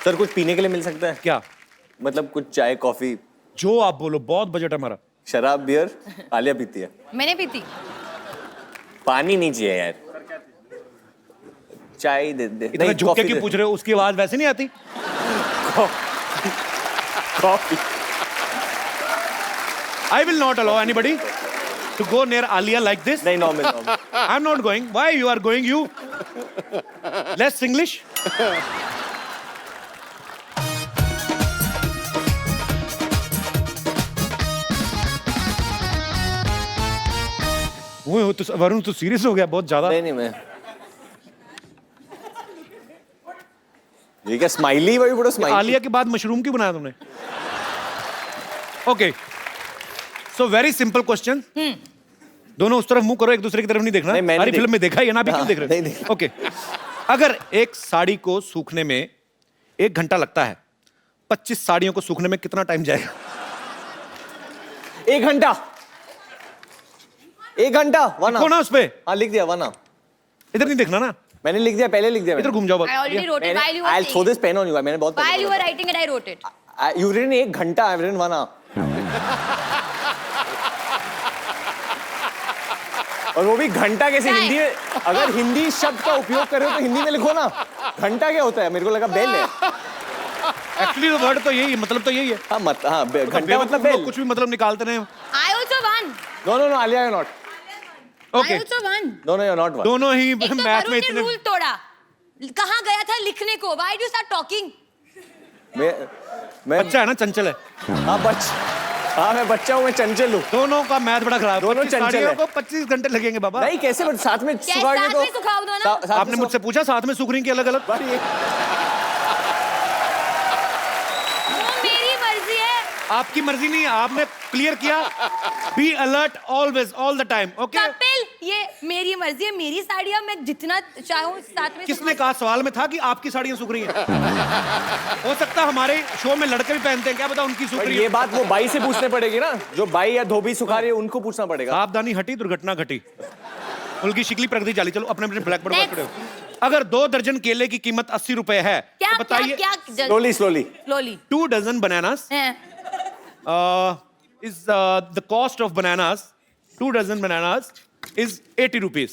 Sir कुछ पीने के लिए मिल सकता है क्या? मतलब कुछ चाय कॉफी? जो आप बोलो, बहुत बजट है हमारा। शराब बियर आलिया पीती है। मैंने पी थी। पानी नहीं चाहिए यार, चाय दे दे। इतना झुक के क्यों पूछ रहे हो? उसकी आवाज वैसे नहीं आती। Coffee. I will not allow anybody to go near Alia like this. नहीं normal. I'm not going. Why you are going? You less English. वो तो वरुण तो सीरियस हो गया बहुत ज्यादा। नहीं मैं ये क्या स्माइली भाई, बड़ा स्माइली। आलिया के बाद मशरूम क्यों बनाया तुमने? Okay, so very simple question. दोनों उस तरफ मुंह करो, एक दूसरे की तरफ नहीं देखना। नहीं, हमारी फिल्म में देखा है ना, भी क्यों देख रहे नहीं हो? ओके, अगर एक साड़ी को सूखने में 1 घंटा लगता है, 25 साड़ियों को सूखने में कितना टाइम जाएगा? 1 घंटा। 1 घंटा। वन कौन है उस पे? हाँ लिख दिया वन। इधर नहीं देखना ना, मैंने लिख दिया, पहले लिख दिया। इधर घूम जाओ। I already wrote it while you were I'll throw saying. this pen on you. मैंने बहुत While you were writing it, I wrote it. You written 1 घंटा, I've written 1 hour. और वो भी घंटा कैसे? हिंदी में अगर हिंदी शब्द का उपयोग कर रहे हो तो हिंदी में लिखो ना। घंटा क्या होता है? मेरे को लगा बेल है। एक्चुअली वर्ड तो यही है, मतलब तो यही है। हाँ घंटा मतलब बेल। कुछ भी मतलब निकालते रहे। I also won. No, Alia, you're not. Okay, I also won. No, you're not one. दोनों ही एक तो मैथ वरुण में ने इतने। रूल तोड़ा। कहाँ गया था लिखने को? Why do you start talking? मैं बच्चा है ना, चंचल है। हाँ मैं बच्चा हूँ, मैं चंचल हूँ। दोनों का मैथ बड़ा खराब। दोनों 25 चंचल साड़ियों है। को 25 घंटे लगेंगे बाबा। नहीं कैसे साथ में सुखाओगे साथ तो? में सुखाओ दो ना। साथ आपने में मुझसे पूछा साथ में सूख रही की अलग अलग? वो मेरी मर्जी है। आपकी मर्जी नहीं है, आपने क्लियर किया। Be alert always, all the time. Okay, Kapil, ये मेरी मर्जी है, मेरी साड़ियाँ मैं जितना चाहूँ साथ में। किसने कहा? सवाल में था कि आपकी साड़ियां सूख रही हैं। हो सकता है हमारे शो में लड़के भी पहनते हैं, क्या पता उनकी सूख रही ये है। बात वो बाई से पूछने पड़ेगी ना, जो बाई या धोबी सुखा रही है उनको पूछना पड़ेगा। सावधानी हटी, दुर्घटना घटी। उनकी शिकली प्रगति चाली। चलो अपने अपने ब्लैक बोर्ड पर खड़े हो। अगर 2 दर्जन केले की कीमत 80 रुपए है, क्या तो बताइए। क्या slowly 2 dozen bananas is the cost of bananas, 2 dozen bananas is 80 rupees.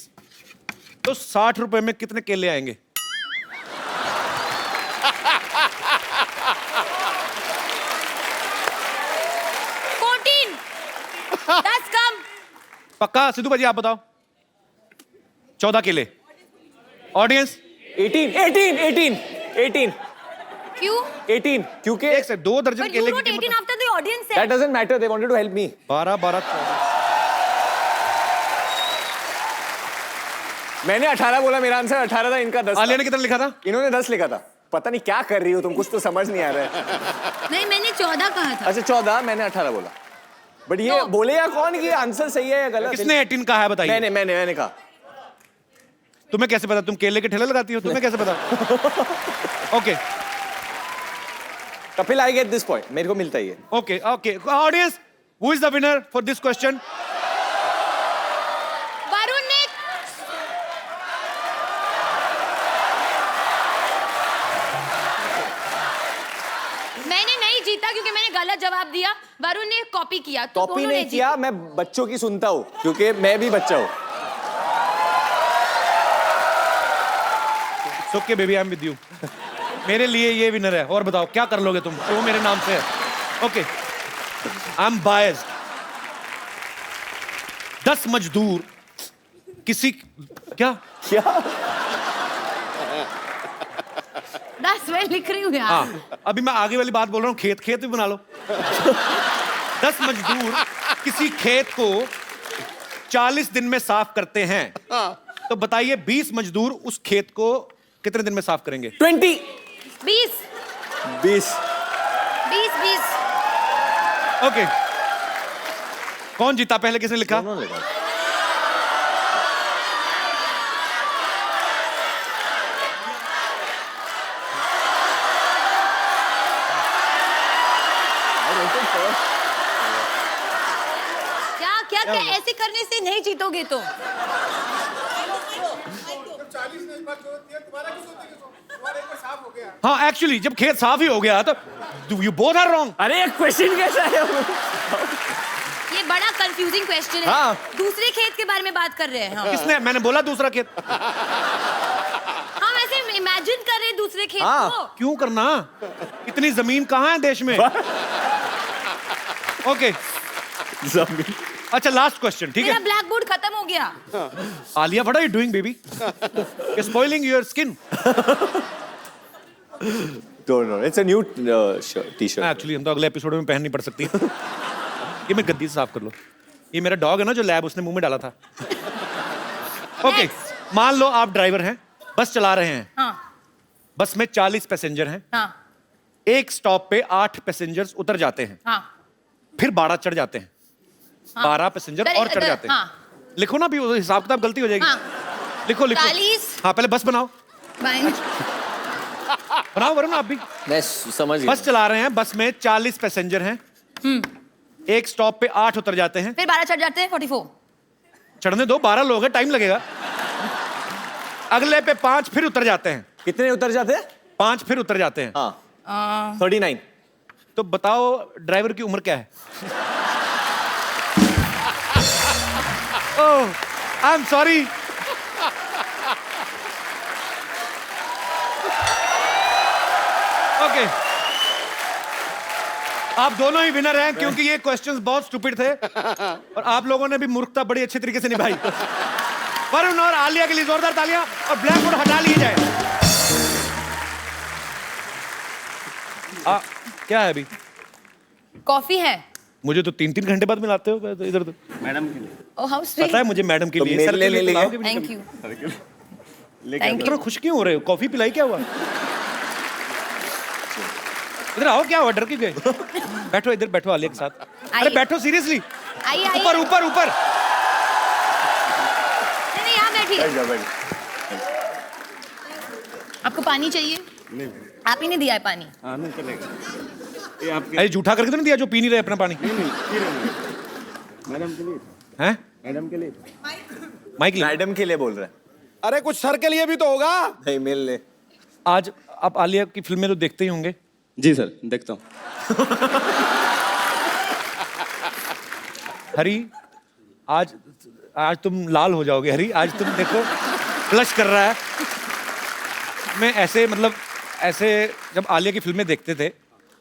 तो 60 रुपए में कितने केले आएंगे? 14। 10 कम। पक्का? सिद्धू भाजी आप बताओ। 14 केले। ऑडियंस 18 क्यों? 18 क्योंकि एक से 2 दर्जन But you केले wrote की 18 कीमत after the audience said. that doesn't matter, they wanted to help me. 12 14। मैंने 18 बोला, मेरा आंसर 18 था, इनका 10 आलिया ने कितना लिखा था? इन्होंने 10 लिखा था। पता नहीं क्या कर रही हो तुम, कुछ तो समझ नहीं आ रहा है। नहीं, मैंने 14 कहा था। अच्छा 14, मैंने 18 बोला। बट ये बोलेगा कौन कि ये आंसर सही है या गलत? किसने 18 कहा है बताइए? मैंने कहा। तुम्हें कैसे पता? तुम केले के ठेले लगाती हो, तुम्हें कैसे पता? Okay Kapil, I get this point, मेरे को मिलता ही है। Okay audience, who is the winner for this question? Varun ने। मैंने नहीं जीता क्योंकि मैंने गलत जवाब दिया। वरुण ने कॉपी किया। तो कॉपी दोनों ने नहीं किया, मैं बच्चों की सुनता हूँ क्योंकि मैं भी बच्चा हूँ। Okay baby, I am with you. मेरे लिए ये विनर है। और बताओ क्या कर लोगे तुम? वो मेरे नाम से है। Okay, I am biased. 10 मजदूर किसी क्या 10 मैं लिख रही हूँ यार। हाँ, अभी मैं आगे वाली बात बोल रहा हूँ। खेत भी बना लो। 10 मजदूर किसी खेत को 40 दिन में साफ करते हैं, तो बताइए 20 मजदूर उस खेत को कितने दिन में साफ करेंगे? 20 20 ओके, कौन जीता? पहले किसने लिखा? क्या ऐसे करने से नहीं जीतोगे तो। हाँ एक्चुअली जब खेत साफ ही हो गया तो यू बोथ आर रॉन्ग। अरे क्वेश्चन कैसा है? ये बड़ा कंफ्यूजिंग क्वेश्चन है। हाँ। दूसरे खेत के बारे में बात कर रहे हैं। हाँ। किसने? मैंने बोला दूसरा खेत। हम ऐसे इमेजिन कर रहे हैं दूसरे खेत हाँ। को। क्यों करना? इतनी जमीन कहाँ है देश में? ओके अच्छा लास्ट क्वेश्चन, ठीक मेरा है? ब्लैक बोर्ड खत्म हो गया। Alia what are you doing baby? You spoiling your skin. No, it's a new t-shirt. Actually हम तो अगले एपिसोड में पहन नहीं पड़ सकती। ये मैं गद्दी से साफ कर लो। ये मेरा डॉग है ना जो लैब उसने मुंह में डाला था। ओके मान लो आप ड्राइवर हैं, बस चला रहे हैं। हाँ। बस में 40 पैसेंजर हैं। हाँ। एक स्टॉप पे 8 पैसेंजर्स उतर जाते हैं। हाँ। फिर 12 चढ़ जाते हैं। 12 पैसेंजर और चढ़ जाते हैं। हाँ। लिखो ना, भी हिसाब किताब गलती हो जाएगी। हाँ। लिखो लिखो। 40। हाँ पहले बस बनाओ। बनाओ वरुण आप भी। मैं समझ गया। बस चला रहे हैं, बस में 40 पैसेंजर हैं। एक स्टॉप पे 8 उतर जाते हैं। फिर 12 चढ़ जाते हैं। 44। चढ़ने दो, 12 लोग हैं, टाइम लगेगा। अगले पे 5 फिर उतर जाते हैं। कितने उतर जाते हैं? 5 फिर उतर जाते हैं। हाँ 39। तो बताओ ड्राइवर की उम्र क्या है? ओह आई एम सॉरी। ओके आप दोनों ही विनर हैं क्योंकि ये क्वेश्चंस बहुत स्टूपिड थे और आप लोगों ने भी मूर्खता बड़ी अच्छे तरीके से निभाई। वरुण और आलिया के लिए जोरदार तालियां और ब्लैक बोर्ड हटा लिए जाए। क्या है अभी? कॉफी है। मुझे तो 3-3 घंटे बाद मिलाते हो तो इधर तो। मैडम के लिए। Oh how sweet. पता है मुझे मैडम के तो लिए। मेरे सर के लिए लिए पिलाओगे भी? Thank you. लेके इतना खुश क्यों हो रहे हो? कॉफी पिलाई क्या हुआ? इधर आओ, क्या हुआ? डर के गए? बैठो इधर, बैठो आलिया के साथ। अरे आइए। बैठो सीरियसली। आइए आइए। ऊपर ऊपर ऊपर। नहीं यहाँ बैठिए। बैठ जाओ, बैठ जाओ। आपको पानी चाहिए? नहीं आप ही ने दिया है पानी। हाँ नहीं चलेगा। ये आपके अरे झूठा करके तो नहीं दिया जो पी नहीं रहे अपना पानी? नहीं पी रहे हैं। मैडम के लिए। हैं? मैडम के लिए। माइक ले। मैडम के लिए बोल रहा है। अरे कुछ सर के लिए भी तो होगा। नहीं मिल ले। आज आप आलिया की फिल्में तो देखते ही होंगे। जी सर देखता हूँ। हरी आज आज तुम लाल हो जाओगे। हरी आज तुम देखो फ्लश कर रहा है। मैं ऐसे मतलब ऐसे जब आलिया की फिल्में देखते थे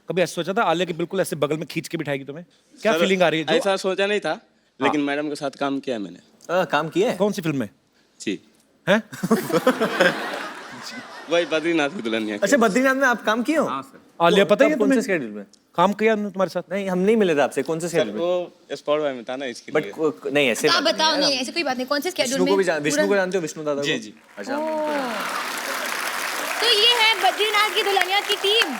कभी ऐसा सोचा था आलिया की बिल्कुल ऐसे बगल में खींच के बिठाएगी तुम्हें? क्या सर, फीलिंग आ रही है? ऐसा सोचा नहीं था लेकिन मैडम के साथ काम किया मैंने। काम किया है? कौन सी फिल्म में जी हैं? वही बद्रीनाथ की दुल्हनिया की। अच्छा बद्रीनाथ में आप काम किए हो? हाँ सर। आलिया पता ही है कब, कौन से तुम्हें? शेड्यूल में? काम किया उन्होंने तुम्हारे साथ? नहीं हम नहीं मिले थे आपसे। कौन से सर शेड्यूल में? वो स्पॉट बाय में था ना इसके लिए। बट नहीं ऐसे आप बात बताओ। नहीं है। नहीं ऐसे कोई बात नहीं। कौन से स्केड्यूल विष्णु में? को भी विष्णु को जानते हो? विष्णु दादा को? जी, जी। अच्छा तो ये है बद्रीनाथ की दुल्हनिया की टीम।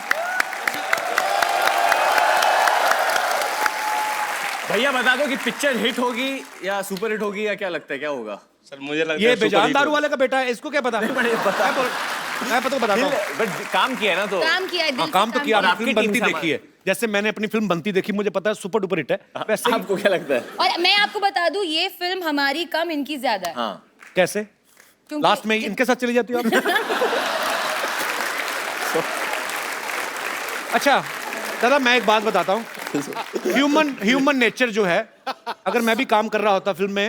भैया बता दो कि पिक्चर हिट होगी या सुपर हिट होगी या क्या लगता है क्या होगा? सर मुझे लगता ये है बेजान दारू वाले का बेटा है, इसको क्या पता? मैं पता बताता हूँ। बट काम किया है ना तो काम किया है। दिल हाँ से काम तो किया। किया। आपने फिल्म आपकी बनती टीम से देखी है। जैसे मैंने अपनी फिल्म बनती देखी, मुझे पता है सुपर डुपर हिट है। वैसे ही- आपको क्या लगता है? और मैं आपको बता दूं ये फिल्म हमारी कम इनकी ज्यादा है। हाँ कैसे? क्योंकि- लास्ट में इनके साथ चली जाती हो आप? अच्छा दादा मैं एक बात बताता हूँ। ह्यूमन नेचर जो है, अगर मैं भी काम कर रहा होता फिल्म में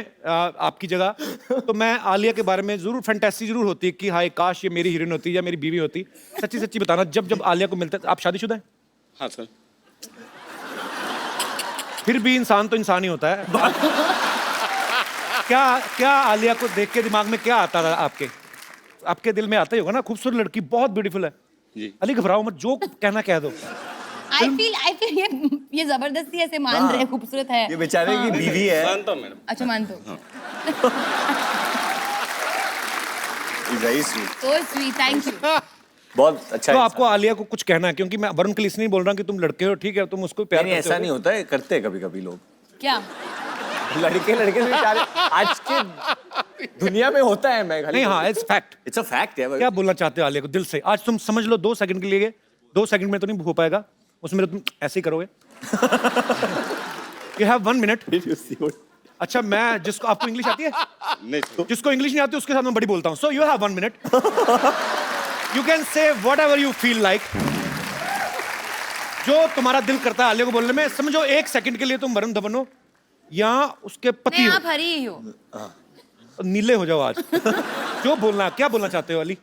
आपकी जगह, तो मैं आलिया के बारे में जरूर फैंटेसी जरूर होती कि हाय काश ये मेरी हीरोइन होती या मेरी बीवी होती। सच्ची सच्ची बताना, जब जब आलिया को मिलता है। आप शादीशुदा हैं? हाँ सर। फिर भी इंसान तो इंसान ही होता है। क्या क्या आलिया को देख के दिमाग में क्या आता था आपके? आपके दिल में आता ही होगा ना, खूबसूरत लड़की, बहुत ब्यूटीफुल है। जी। अली घबराओ मत, जो कहना कह दो। आई फील ये जबरदस्ती ऐसे मान रहे हैं खूबसूरत है। ये बेचारे की बीवी है। मानता हूँ मैडम। अच्छा मानते हो? Very sweet. So sweet, thank you. बहुत अच्छा तो है। आपको आलिया को कुछ कहना है? क्योंकि मैं वरुण के लिए इसलिए नहीं बोल रहा कि तुम लड़के हो, ठीक है, तुम उसको प्यार नहीं करते ऐसा हो। नहीं होता है, करते हैं कभी कभी लोग। क्या? लड़के लड़के से प्यार आज के दुनिया में होता है। मैं नहीं हाँ it's fact. It's a fact है। क्या बोलना चाहते हो आलिया को दिल से? आज तुम समझ लो 2 सेकंड के लिए, 2 सेकंड में तो नहीं हो पाएगा, उसमें तुम ऐसे ही करोगे। You have 1 minute. अच्छा मैं जिसको, आपको इंग्लिश आती है? नहीं सर। जिसको इंग्लिश नहीं आती उसके साथ मैं बड़ी बोलता हूँ। So you have 1 minute. You can say what ever you feel like. जो तुम्हारा दिल करता है आलिया को बोलने में। समझो 1 सेकंड के लिए तुम वरुण धवन हो या उसके पति नहीं, हो। आप हरी ही हो। नीले हो जाओ आज। जो बोलना, क्या बोलना चाहते हो अली?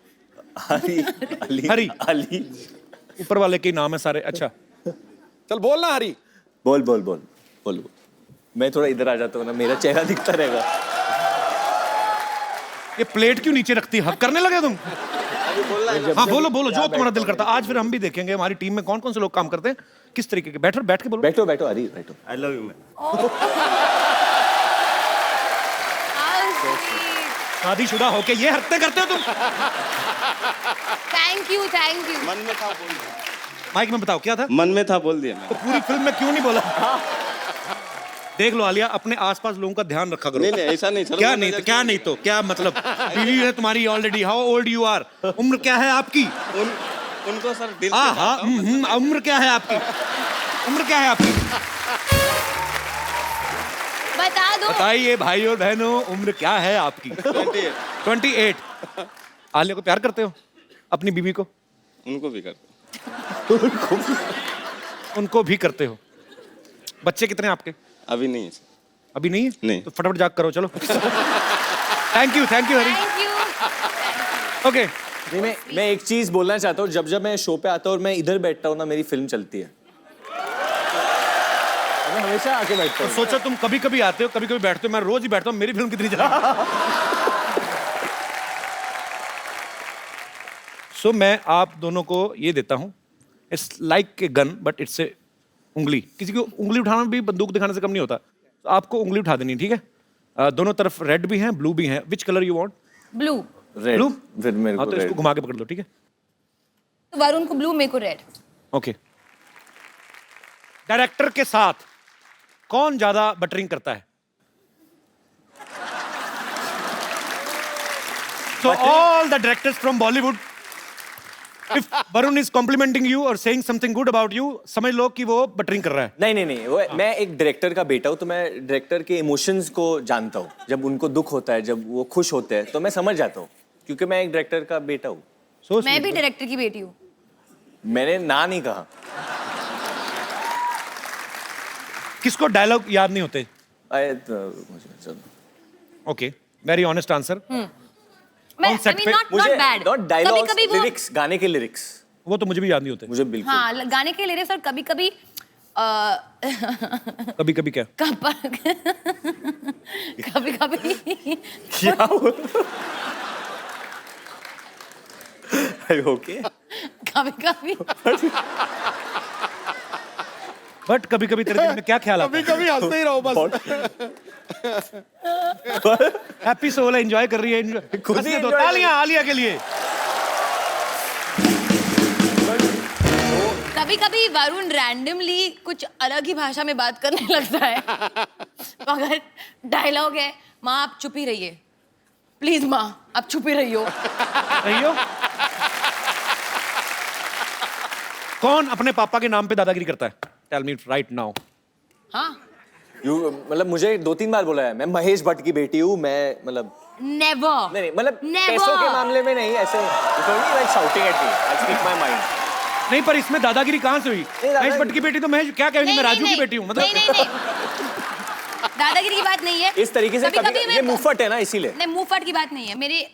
हरी अली हरी। अली ऊपर वाले के नाम है सारे। अच्छा चल बोल ना हरी। बोल बोल बोल बोल। मैं थोड़ा इधर आ जाता हूँ ना, मेरा चेहरा दिखता रहेगा। ये प्लेट क्यों नीचे रखती है? हक करने लगे तुम? हाँ बोलो बोलो, जो तुम्हारा दिल करता है। आज फिर हम भी देखेंगे हमारी टीम में कौन कौन से लोग काम करते हैं, किस तरीके के। बैठ के बोलो। बैठो बैठो हरी बैठो। I love you ma'am. शादीशुदा होके ये हरकतें करते हो तुम? Thank you thank you. मन में था बोल दिया। माइक में बताओ क्या था? मन में था बोल दिया तो पूरी फिल्म में क्यों नहीं बोला? देख लो आलिया, अपने आसपास लोगों का ध्यान रखा करो। नहीं नहीं ऐसा नहीं। क्या नहीं तो क्या नहीं तो क्या मतलब? बीवी है तुम्हारी already. How old you are? उम्र क्या है आपकी? उनको सर दिल से हाँ उम्र क्या है आपकी? उम्र क्या है आपकी? बता दो। बताइए भाई और बहनों, उम्र क्या है आपकी? 28। आलिया को प्यार करते हो? अपनी बीवी को? उनको भी करते। उनको भी करते हो? बच्चे कितने हैं आपके? अभी नहीं है सर। अभी नहीं है? नहीं। तो फटाफट जाग करो चलो। Thank you Hari. Thank you. Okay नहीं मैं एक चीज बोलना चाहता हूँ। जब मैं शो पे आता हूँ और मैं इधर बैठता हूँ ना, मेरी फिल्म चलती है। मैं हमेशा आके बैठता हूँ। सोचो तुम कभी कभी आते हो, कभी कभी बैठते हो। मैं रोज ही बैठता हूँ। मेरी फिल्म कितनी चली? सो मैं आप दोनों को ये देता हूँ, it's like a gun but it's a उंगली। किसी को उंगली उठाना भी बंदूक दिखाने से कम नहीं होता। तो आपको उंगली उठा देनी, ठीक है? दोनों तरफ रेड भी हैं, ब्लू भी हैं। Which colour you want? Blue. Red. Blue? फिर मेरे हाँ को तो इसको रेड। घुमा के पकड़ लो, ठीक है? तो वरुण को ब्लू, मेरे को रेड। ओके। डायरेक्टर के साथ कौन ज्यादा बटरिंग करता है? So all the directors from Bollywood, if Varun is complimenting you or saying something good about you, समझ लो कि वो बटरिंग कर रहा है। नहीं वो मैं एक डायरेक्टर का बेटा हूँ, तो मैं डायरेक्टर के इमोशंस को जानता हूँ। जब उनको दुख होता है, जब वो खुश होते हैं, तो मैं समझ जाता हूँ, क्योंकि मैं एक डायरेक्टर का बेटा हूँ। So मैं sweet. भी डायरेक्टर की बेटी हूँ। मैंने ना नहीं कहा। किसको डायलॉग याद नहीं होते? Okay, very honest answer. मैं On set पे नॉट मुझे बैड। नॉट डायलॉग्स, कभी-कभी वो लिरिक्स, गाने के लिरिक्स वो तो मुझे भी याद नहीं होते। मुझे बिल्कुल। हाँ, गाने के लिरिक्स और कभी-कभी कभी कभी क्या? कभी-कभी क्या हुआ? ओके। कभी-कभी बट कभी कभी तेरे दिल में क्या ख्याल आता कभी कभी हंसते ही रहो बस। है? हैप्पी सोल है, एंजॉय कर रही है। खुद ही हंसने दो। enjoy तालियां आलिया के लिए। कभी-कभी वरुण रैंडमली कुछ अलग ही भाषा में बात करने लगता है। तो अगर डायलॉग है, माँ आप चुप ही रहिए, प्लीज माँ आप चुप ही रहियो। रहियो। कौन अपने पापा के नाम पे दादागिरी करता है? Tell me right now. हाँ, मतलब मुझे 2-3 बार बोला है, मैं महेश भट्ट की बेटी हूँ, मैं मतलब नेवर। नहीं मतलब Never. पैसों के मामले में नहीं, ऐसे like shouting at me, I speak my mind। नहीं, पर इसमें दादागिरी कहाँ से हुई? महेश भट्ट की बेटी तो महेश क्या कहेगी? मैं राजू की बेटी हूँ मतलब। नहीं दादागिरी की बात नहीं है। इस तरीके से कभी-कभी ये मैं मुफ्फट है ना, इसीलिए। नहीं, मुंहफट की बात नहीं है। मेरे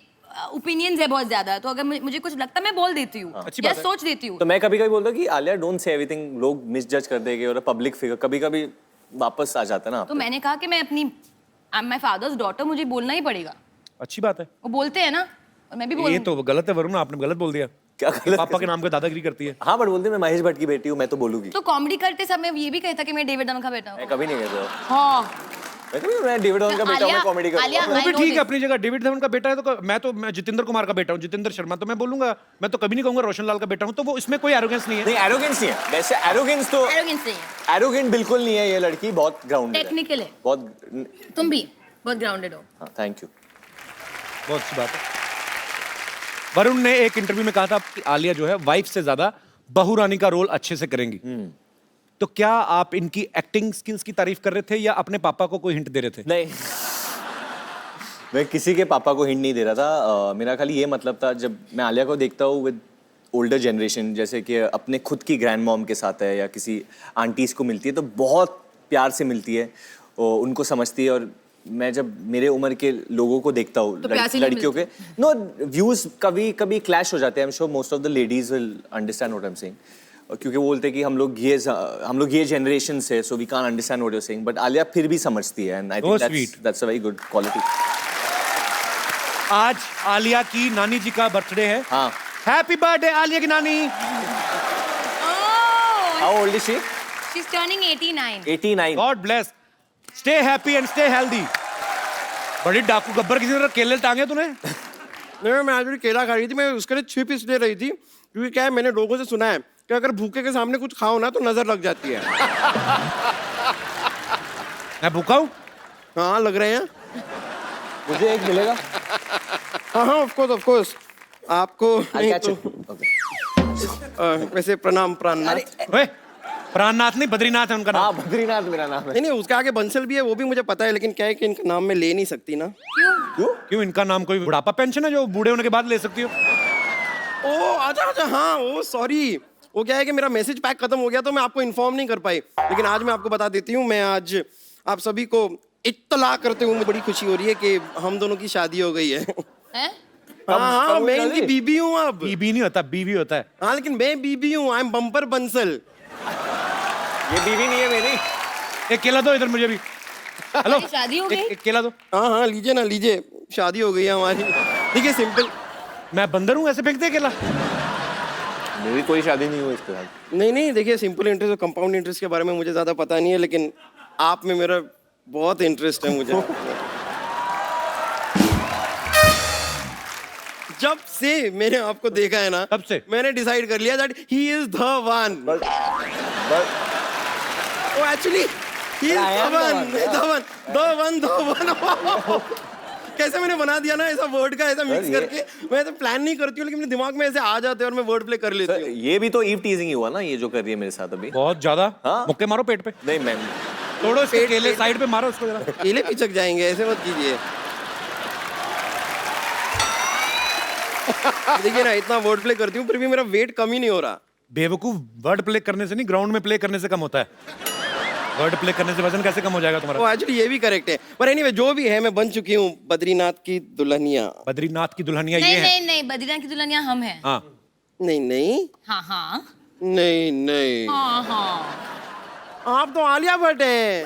ओपिनियंस है बहुत ज्यादा, तो अगर मुझे कुछ लगता है मैं बोल देती हूँ अच्छी या बात है। सोच देती हूँ। तो मैं कभी-कभी बोलता हूँ कि आलिया डोंट से एवरीथिंग, लोग मिसजज कर देंगे, और पब्लिक फिगर कभी-कभी वापस आ जाता है ना। तो मैंने कहा कि मैं अपनी I am my father's daughter, मुझे बोलना ही पड़ेगा। अच्छी बात है। वो बोलते हैं ना, और मैं भी ये बोलूँ। तो गलत है वरुण, आपने गलत बोल दिया। क्या गलत? पापा के नाम पे दादागिरी करती है। हाँ बट बोलते मैं महेश भट्ट की बेटी हूँ, मैं तो बोलूंगी। तो कॉमेडी करते समय ये भी कहता कि मैं डेविड धवन का बेटा हूँ। मैं कभी नहीं कहता। हाँ, मैं डेविड धवन का बेटा हूँ, मैं कॉमेडी आलिया, करूँगा। वो I भी know ठीक है this. अपनी जगह। डेविड धवन का बेटा है तो मैं जितेंद्र कुमार का बेटा हूँ, जितेंद्र शर्मा, तो मैं बोलूंगा। मैं तो कभी नहीं कहूंगा रोशन लाल का बेटा हूँ। तो वो इसमें कोई एरोगेंस नहीं है। नहीं एरोगेंस नहीं है, वैसे एरोगेंस तो Arrogance नहीं है, एरोगेंट बिल्कुल नहीं है। ये लड़की बहुत ग्राउंडेड है, टेक्निकल है। बहुत। तुम भी बहुत ग्राउंडेड हो। हाँ थैंक यू। बहुत अच्छी बात है। वरुण ने एक इंटरव्यू में कहा था कि आलिया जो है वाइफ से ज्यादा बहू रानी का रोल अच्छे से करेंगी। तो क्या आप इनकी एक्टिंग स्किल्स की तारीफ कर रहे थे या अपने पापा को कोई हिंट दे रहे थे? नहीं मैं किसी के पापा को हिंट नहीं दे रहा था। मेरा खाली ये मतलब था, जब मैं आलिया को देखता हूँ विद ओल्डर जनरेशन, जैसे कि अपने खुद की ग्रैंड मॉम के साथ है या किसी आंटीज़ को मिलती है, तो बहुत प्यार से मिलती है, और उनको समझती है। और मैं जब मेरे उम्र के लोगों को देखता हूँ, तो प्यार से नहीं लड़कियों के नो व्यूज़ कभी कभी क्लैश हो जाते हैं। I am sure most of the ladies will understand what I am saying, क्योंकि वो बोलते हैं कि हम लोग ये जनरेशन से, so we can't understand what you are saying, but Alia फिर भी समझती है, and I So think that's a very good quality. आज आलिया की नानी जी का बर्थडे है। हाँ। हैप्पी बर्थडे आलिया की नानी। Oh, how old is she? she's turning 89. 89। God bless, stay happy and stay healthy. बड़ी डाकू गब्बर, किसी ने केले टांगे तूने? नहीं, मैं आज भी केला खा रही थी, मैं उसके लिए छिप इसलिए रही थी क्योंकि क्या है, मैंने लोगों से सुना है कि अगर भूखे के सामने कुछ खाओ ना तो नजर लग जाती है। मैं भूखा हूँ? हाँ, लग रहे हैं। मुझे एक मिलेगा? हाँ हाँ, ऑफ कोर्स आपको I'll नहीं catch तो it. Okay. वैसे प्रणाम प्राणनाथ। ओए, प्राणनाथ नहीं, बद्रीनाथ है उनका नाम। हाँ, बद्रीनाथ मेरा नाम है। नहीं, उसके आगे बंसल भी है, वो भी मुझे पता है, लेकिन क्या है कि इनका नाम मैं ले नहीं सकती ना। क्यों? इनका नाम कोई बुढ़ापा पेंशन है जो बूढ़े होने के बाद ले सकती हो? ओ अच्छा, हाँ, ओ सॉरी। वो क्या है कि मेरा मैसेज पैक खत्म हो गया तो मैं आपको इन्फॉर्म नहीं कर पाई, लेकिन आज मैं आपको बता देती हूँ। मैं आज आप सभी को इत्तला करते हुए मुझे बड़ी खुशी हो रही है कि हम दोनों की शादी हो गई है। हैं? हाँ, मैं हुई इनकी शादी? बीबी हूँ अब। बीबी नहीं होता, बीवी होता है। हाँ, लेकिन मैं बीबी हूँ, आई एम बम्पर बंसल। ये बीवी नहीं है मेरी। एक केला दो इधर मुझे भी। हेलो, तुम्हारी शादी हो गई? एक केला दो। हाँ हाँ, लीजिए ना, लीजिए, शादी हो गई है हमारी। देखिए, सिंपल। मैं बंदर हूँ, ऐसे फेंकते केला? मेरी कोई शादी नहीं हुई इसके साथ। नहीं, देखिए, सिंपल इंटरेस्ट और कंपाउंड इंटरेस्ट के बारे में मुझे ज्यादा पता नहीं है, लेकिन आप में मेरा बहुत इंटरेस्ट है मुझे। जब से मैंने आपको देखा है ना, तब से? मैंने डिसाइड कर लिया that he is the one. Oh actually he is the one. कैसे मैंने बना दिया ना ऐसा वर्ड का, ऐसा मिक्स करके। मैं तो प्लान नहीं करती हूँ, लेकिन मेरे दिमाग में ऐसे आ जाते हैं और मैं वर्ड प्ले कर लेती हूँ। ये भी तो ईव टीजिंग ही हुआ ना, ये जो कर रही है मेरे साथ अभी। बहुत ज्यादा। हाँ। मुक्के मारो पेट पे। नहीं मैम, तोड़ो इसके केले, साइड पे मारो उसको जरा। केले पिचक जाएंगे, ऐसे मत कीजिए। देखिए ना, इतना वर्ड प्ले करती हूँ फिर भी मेरा वेट कम ही नहीं हो रहा। बेवकूफ, वर्ड प्ले करने से नहीं, ग्राउंड में प्ले करने से कम होता है। वर्ड प्ले करने से वजन कैसे कम हो जाएगा तुम्हारा? वो एक्चुअली ये भी करेक्ट है, पर एनीवे जो भी है, मैं बन चुकी हूँ बद्रीनाथ की दुल्हनिया। बद्रीनाथ की दुल्हनिया ये नहीं है? नहीं, बद्रीनाथ की दुल्हनिया हम हैं। हाँ। नहीं, हाँ। नहीं, हाँ। आप तो आलिया भट्ट हैं।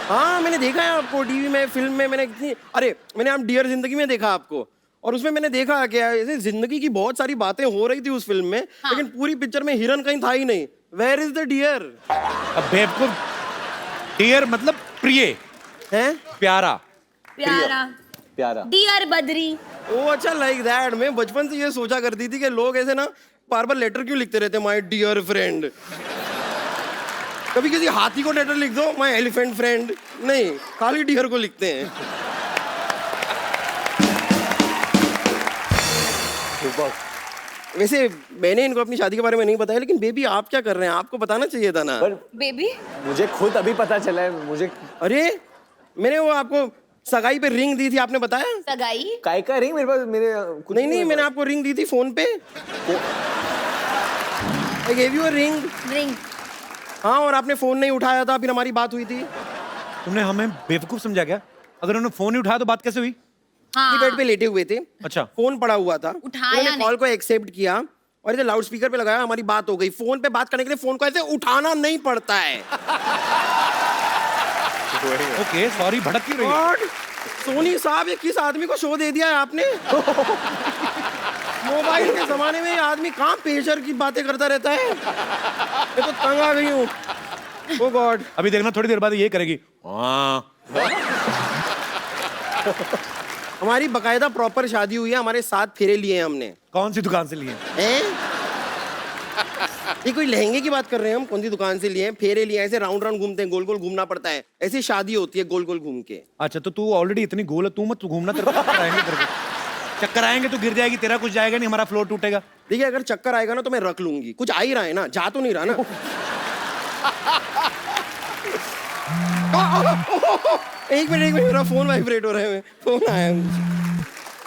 हाँ, मैंने देखा है आपको टीवी में, फिल्म में। मैंने आप डियर जिंदगी में देखा आपको, और उसमें मैंने देखा कि ऐसे जिंदगी की बहुत सारी बातें हो रही थी उस फिल्म में। हाँ। लेकिन पूरी पिक्चर में हिरन कहीं था ही नहीं। Where is the dear? अब बेवकूफ, डियर मतलब प्रिय, हैं? प्यारा। प्यारा। डियर बद्री। ओ अच्छा, लाइक दैट। मैं बचपन से ये सोचा करती थी कि लोग ऐसे ना बार बार लेटर क्यों लिखते रहते, माय डियर फ्रेंड। कभी किसी हाथी को लेटर लिख दो, माय एलिफेंट फ्रेंड। नहीं, खाली डियर को लिखते हैं। वैसे मैंने इनको अपनी शादी के बारे में नहीं बताया, लेकिन बेबी आप क्या कर रहे हैं? आपको बताना चाहिए था ना। पर बेबी? मुझे खुद अभी पता चला है। मुझे अरे, मैंने वो आपको सगाई पे रिंग दी थी, आपने बताया? सगाई? काय का रिंग मेरे पास, मेरे कुछ नहीं, मैंने आपको रिंग दी थी फोन पे। I gave you a ring. Ring? हाँ, और आपने फोन नहीं उठाया था, फिर हमारी बात हुई थी। तुमने हमें बेवकूफ समझा क्या? अगर उन्होंने फोन नहीं उठाया तो बात कैसे हुई? हाँ। बेड पे लेटे हुए थे, अच्छा। फोन पड़ा हुआ था, उठाया उन्होंने कॉल को एक्सेप्ट किया और इसे लाउड स्पीकर पे लगाया, हमारी बात हो गई। फोन पे बात करने के लिए फोन को ऐसे उठाना नहीं पड़ता है। ओके, सॉरी, भड़क क्यों रही है? गॉड, सोनी साहब, ये किस आदमी को शो दे दिया है आपने? मोबाइल के जमाने में ये आदमी कहाँ पेशर की बातें करता रहता है। मैं तो तंग आ गई हूँ। ओ गॉड, अभी देखना, थोड़ी देर बाद ये करेगी। हाँ। हमारी बकायदा प्रॉपर शादी हुई है, हमारे 7 फेरे लिए हैं हमने। कौन सी दुकान से लिए? हैं? ये कोई लहंगे की बात कर रहे हैं हम? कौन सी दुकान से लिए हैं? फेरे लिए, ऐसे राउंड राउंड घूमते हैं, गोल गोल घूमना पड़ता है। ऐसी शादी होती है, गोल गोल घूम के। अच्छा, तो तू ऑलरेडी इतनी गोल है, तू मत घूमना, तेरे को चक्कर आएंगे, तेरे को चक्कर आएंगे, तू गिर जाएगी, तेरा कुछ जाएगा नहीं, हमारा फ्लोर टूटेगा। देखिए, अगर चक्कर आएगा ना तो मैं रख लूंगी। कुछ आ ही रहा है ना, जा तो नहीं रहा ना। एक मिनट मेरा फोन वाइब्रेट हो रहा है, फोन आया है।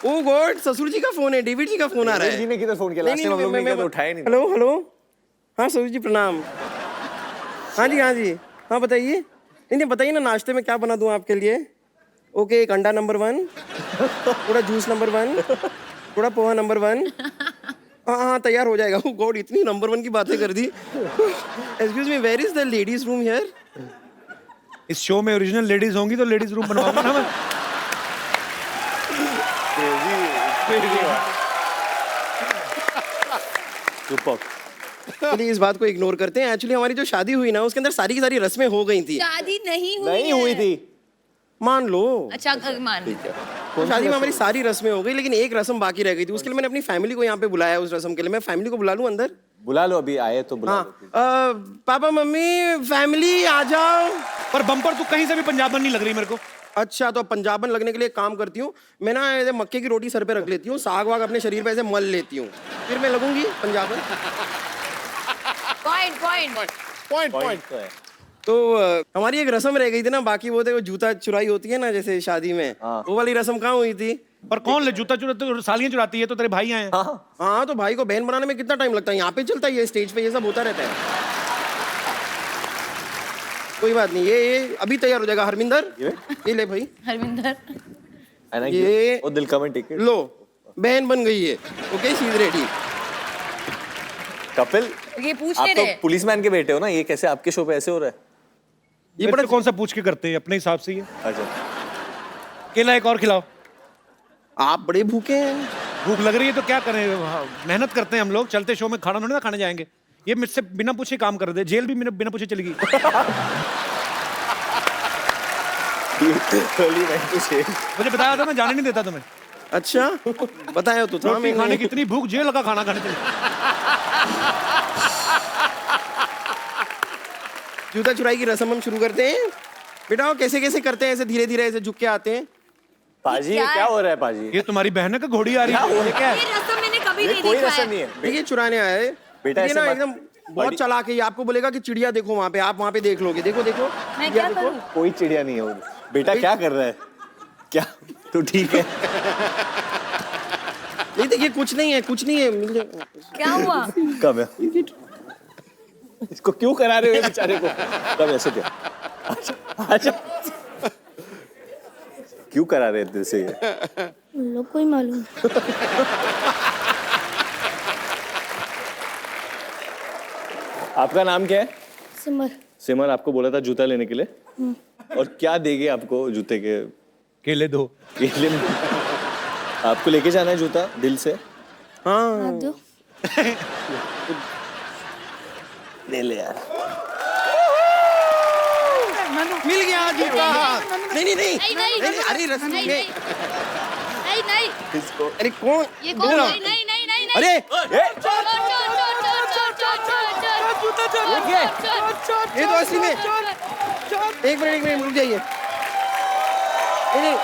ओ गॉड, ससुर जी का फोन है, डेविड जी का फोन आ रहा है। जी ने किधर फोन किया? नहीं, लास्ट टाइम हम लोग ने किया तो उठाया नहीं। हेलो हेलो, हाँ ससुर जी प्रणाम। हाँ जी हाँ जी, हाँ बताइए। नहीं बताइए ना, नाश्ते में क्या बना दूँ आपके लिए? ओके, एक अंडा नंबर 1, थोड़ा जूस नंबर 1, थोड़ा पोहा नंबर 1। हाँ तैयार हो जाएगा। ओ गॉड, इतनी नंबर 1 की बातें कर दी। Excuse me, where is the ladies room here? इस शो में ओरिजिनल लेडीज होंगी तो लेडीज रूम बनवाऊंगा ना मैं। चलिए इस बात को इग्नोर करते हैं। एक्चुअली हमारी जो शादी हुई ना, उसके अंदर सारी की सारी रस्में हो गई थी। शादी नहीं हुई नहीं हुई थी। मान लो। अच्छा मान लो। तो शादी में हमारी सारी रस्में हो गई, लेकिन एक रस्म बाकी रह गई थी। उसके लिए मैंने अपनी फैमिली को यहाँ पे बुलाया। उस रस्म के लिए मैं फैमिली को बुला लूँ अंदर? बुला लो, अभी आए तो बुला हाँ, लो। पापा मम्मी फैमिली आ जाओ। पर बम्पर तू कहीं से भी पंजाबन नहीं लग रही मेरे को। अच्छा, तो पंजाबन लगने के लिए एक काम करती हूँ मैं ना, ऐसे मक्के की रोटी सर पे रख लेती हूँ, साग वाग अपने शरीर पे ऐसे मल लेती हूँ, फिर मैं लगूंगी पंजाबन। पॉइंट पॉइंट तो है। तो हमारी एक रस्म रह गई थी ना, बाकी वो थे, वो जूता चुराई होती है ना जैसे शादी में, वो वाली रस्म कहाँ हुई थी? पर कौन ले जूता चुराते? तो सालियां चुराती है तो तेरे भाई आए हैं। हाँ, तो भाई को बहन बनाने में कितना टाइम लगता है? यहाँ पे चलता है, ये स्टेज पे ये सब होता रहता है। कोई बात नहीं, ये अभी तैयार हो जाएगा। हरमिंदर, ये ले भाई। हरविंदर, ये वो दिल का में टिकट लो, बहन बन गई है। Okay, she is ready. Kapil, ये पूछ आप ले तो रहे। पुलिसमैन के बेटे हो ना, ये कैसे आपके शो पे ऐसे हो रहा है? ये बड़ा कौन सा पूछ के करते हैं अपने हिसाब से ये। अच्छा, केला एक और खिलाओ। आप बड़े भूखे हैं। भूख लग रही है तो क्या करें, मेहनत करते हैं हम लोग। चलते शो में खाना थोड़ी ना खाने जाएंगे। ये मुझसे बिना पूछे काम कर दे, जेल भी बिना पूछे चली गई। मुझे बताया था, मैं जाने नहीं देता तुम्हें। अच्छा, बताया तो था रोटी मैंने। खाने की इतनी भूख, जेल का खाना खाने चली। जूता चुराई की रस्म हम शुरू करते हैं। बेटा वो कैसे कैसे करते हैं? ऐसे धीरे धीरे ऐसे झुक के आते हैं। पाजी क्या क्या है? हो रहा है पाजी? ये तुम्हारी बहन है कि घोड़ी आ रही है? ये क्या है? ये रस्म मैंने कभी ये नहीं कोई देखा रस्म है। नहीं है। देखिए चुराने आया है बेटा, ये ऐसे ना मत- एकदम बहुत चालाक है। ये आपको बोलेगा कि चिड़िया देखो वहां पे, आप वहां पे देख लोगे। देखो देखो, मैं चिड़िया क्या देखो। करूं? कोई चिड़िया नहीं है वो। बेटा क्या कर रहा है? क्या तो ठीक है। नहीं देखिए, कुछ नहीं है, कुछ नहीं है। मिल जाएगा। क्या हुआ? कब है? इसको क्यों करा रहे हो बेचारे को? कब ऐसे क्या? अच्छा, क्यों करा रहे थे इसे ये? लोग कोई मालूम। आपका नाम क्या है? सिमर। सिमर आपको बोला था जूता लेने के लिए, और क्या देंगे आपको जूते के? केले दो। केले में? आपको लेके जाना है जूता दिल से? हाँ, आप दो। ले ले यार। मिल गया जूता। नहीं नहीं नहीं, नहीं, नहीं, अरे रस्म नहीं, में, नहीं, नहीं, इसको अरे कौन? ये कौन? नहीं, नहीं, नहीं, नहीं, नहीं। अरे चोर, चोर, चोर, चोर, चोर, चोर, चोर, चोर, चोर, ये तो असली में। एक मिनट रुक जाइए। नहीं नहीं,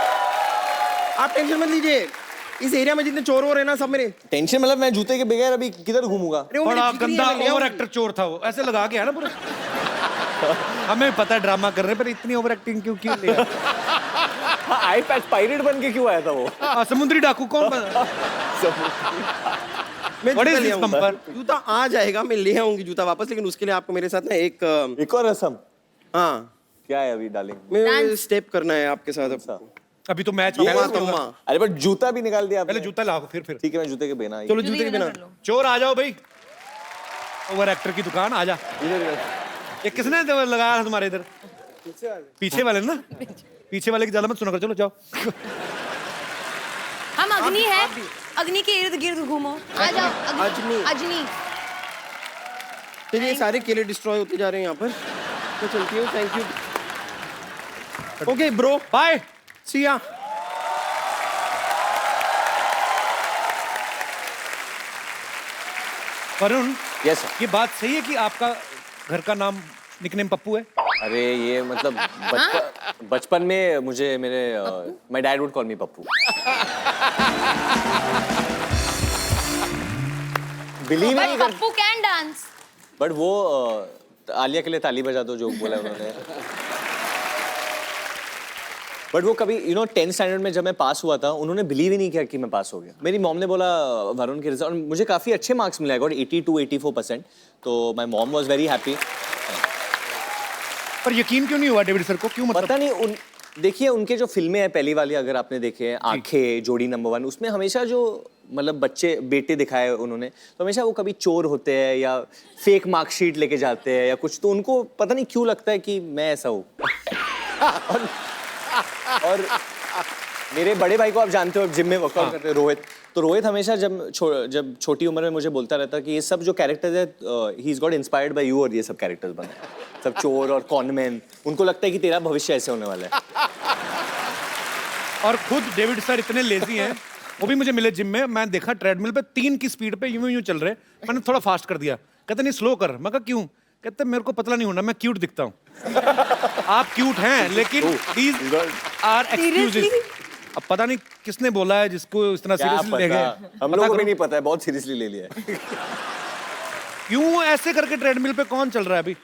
आप टेंशन मत लीजिए। इस एरिया में जितने चोर हो रहे हैं ना, सब मेरे। टेंशन मतलब मैं जूते के बगैर अभी किधर घूमूंगा? अरे वो मेरी बड़ा जिगरी गंदा है, मैं ले ओवर आऊं। एक्टर चोर था वो, ऐसे लगा के है ना पूरा। हमें पता है ड्रामा कर रहे हैं, पर इतनी ओवर एक्टिंग क्यों लिया? आई पैच पायरेट बन के क्यों आया था वो? समुद्री डाकू कौन बना? मैं What is जूता ले this आऊंगा। bumper? जूता आ जाएगा, मैं ले आऊंगी जूता वापस, लेकिन उसके लिए आपको मेरे साथ ना एक एक और रस्म हाँ, क्या है अभी डालेंगे? मैं स्टेप करना है आपके साथ अब। अभी तो मैच तम्मा पहले तम्मा। अरे बट जूता भी निकाल दिया आपने। जूता लाओ फिर ठीक है, मैं जूते के बिना चलो जूते के बिना। चोर आ जाओ भाई, ओवर एक्टर की दुकान आ जा। ये किसने लगाया था तुम्हारे इधर? पीछे वाले ना, पीछे वाले की ज्यादा मत सुना कर। चलो जाओ। हम अग्नि है, अग्नि के इर्द गिर्द घूमो। आ जाओ अग्नि। अग्नि। चलिए सारे केले डिस्ट्रॉय होते जा रहे हैं यहाँ पर। मैं चलती हूँ, thank you. Okay bro, bye. See ya. Varun, yes ये बात सही है कि आपका घर का नाम निकनेम पप्पू है? अरे ये मतलब बचपन में मुझे मेरे my dad would call me Pappu. Believe but नहीं कर, पप्पू कैन डांस। बट वो आलिया के लिए ताली बजा दो जो बोला उन्होंने। बट वो कभी 10th स्टैंडर्ड में जब मैं पास हुआ था उन्होंने बिलीव ही नहीं किया कि मैं पास हो गया। मेरी मॉम ने बोला वरुण के रिजल्ट, और मुझे काफ़ी अच्छे मार्क्स मिले, आई गॉट 82-84%, तो my mom was very happy. पर यकीन क्यों नहीं हुआ डेविड सर को, क्यों मतलब? पता नहीं, देखिए उनके जो फिल्में हैं पहली वाली अगर आपने देखे हैं, आंखें, जोड़ी नंबर 1, उसमें हमेशा जो मतलब बच्चे बेटे दिखाए उन्होंने, तो हमेशा वो कभी चोर होते हैं या फेक मार्कशीट लेके जाते हैं या कुछ, तो उनको पता नहीं क्यों लगता है कि मैं ऐसा हूँ। और मेरे बड़े भाई को आप जानते हो, जिम में वर्कआउट करते हैं, रोहित, तो रोहित हमेशा जब छोटी उम्र में मुझे बोलता रहता कि ये सब जो कैरेक्टर्स है, he is got inspired by you, और ये सब कैरेक्टर्स बने, सब चोर और कॉनमैन, उनको लगता है कि तेरा भविष्य ऐसे होने वाला है। और खुद डेविड सर इतने लेजी हैं, वो भी मुझे मिले जिम में, मैं देखा ट्रेडमिल पे 3 की स्पीड पे यूं चल रहे, मैंने थोड़ा फास्ट कर दिया, कहते नहीं स्लो कर, मैं कहा क्यों, कहते मेरे को पतला नहीं होना, मैं क्यूट दिखता हूँ। आप क्यूट हैं लेकिन these are excuses। अब पता नहीं किसने बोला है जिसको इतना सीरियसली ले गए, हम लोगों को भी नहीं पता है, बहुत सीरियसली ले लिया है। क्यों ऐसे करके ट्रेडमिल पे कौन चल रहा है अभी?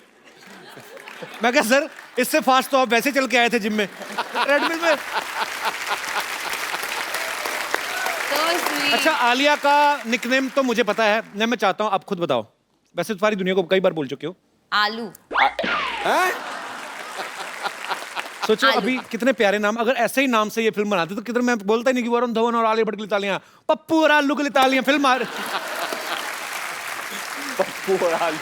मैं कहा सर इससे फास्ट तो आप वैसे चल के आए थे जिम में, ट्रेडमिल में। So sweet. अच्छा, आलिया का निकनेम तो मुझे पता है, मैं चाहता हूँ आप खुद बताओ, वैसे तो सारी दुनिया को कई बार बोल चुके हो। आलू। सोचो अभी कितने प्यारे नाम, अगर ऐसे ही नाम से ये फिल्म बनाते तो किधर, मैं बोलता ही नहीं कि वरुण धवन और आलिया भट्ट के लिए तालियां, पप्पू और आलू के लिए तालियां, फिल्म आ पप्पू और आलू।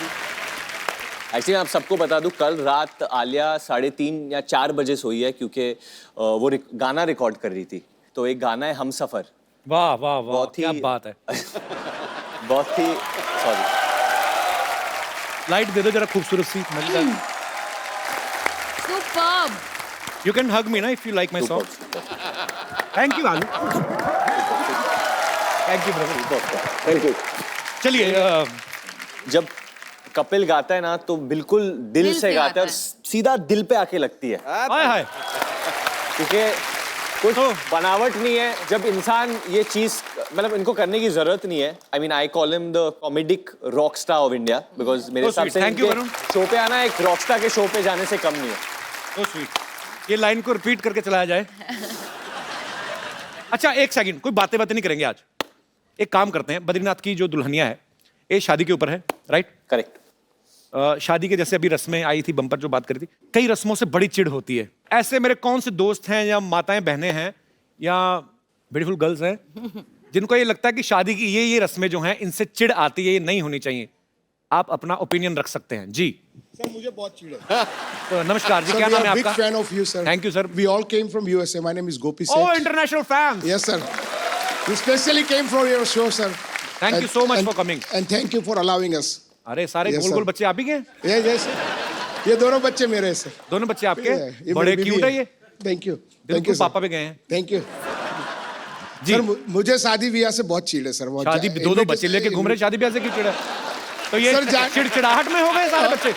एक्चुअली आप सबको बता दूं, कल रात आलिया 3:30 या 4 बजे सोई है, क्योंकि वो गाना रिकॉर्ड कर रही थी। तो एक गाना है हमसफर, वाह वाह वाह, बहुत ही क्या बात है। बहुत ही सॉरी, लाइट दे दो जरा खूबसूरत सी। Superb. You can hug me ना if you like my song. Thank you आलू, thank you brother, thank you. चलिए जब कपिल गाता है ना तो बिल्कुल दिल से गाता है और सीधा दिल पे आके लगती है, हाय हाय, क्योंकि कुछ बनावट नहीं है। जब इंसान ये चीज, मतलब इनको करने की जरूरत नहीं है। I mean I call him the comedic rock star of India, because मेरे हिसाब से Thank you, वरुण। शो पे आना एक रॉक स्टार के शो पे जाने से कम नहीं है। So sweet. ये लाइन को रिपीट करके चलाया जाए। अच्छा एक सेकंड, कोई बातें नहीं करेंगे आज। एक काम करते हैं, बद्रीनाथ की जो दुल्हनिया है ये शादी के ऊपर है, राइट? करेक्ट। शादी के जैसे अभी रस्में आई थी, बम्पर जो बात करी थी, कई रस्मों से बड़ी चिढ़ होती है। ऐसे मेरे कौन से दोस्त हैं या माताएं बहनें हैं या ब्यूटीफुल गर्ल्स हैं जिनको ये लगता है कि शादी की ये रस्में जो हैं इनसे चिढ़ आती है, ये नहीं होनी चाहिए? आप अपना ओपिनियन रख सकते हैं जी। सर मुझे बहुत चिढ़ है। तो नमस्कार जी, क्या नाम है बिग आपका? Fan of you sir. Thank you, sir. We all came from USA. My name is Gopi Oh, Seth. international fans. Yes sir, we specially came for your show sir. Thank you so much for coming. And thank you for allowing us. अरे सारे Yes, गोल गोल sir. बच्चे आप ही के हैं? Yes ये दोनों बच्चे मेरे हैं सर। दोनों बच्चे आपके? ये बड़े मेरी क्यूट बीवी है ये। थैंक यू, थैंक बिल्कुल यू पापा भी गए हैं थैंक यू जी। सर। मुझे शादी ब्याह से बहुत चिढ़ है सर। बहुत शादी दो बच्चे लेके घूम रहे, शादी ब्याह से क्यों चिढ़ा? तो ये सर, चिड़चिड़ाहट में हो गए सारे बच्चे।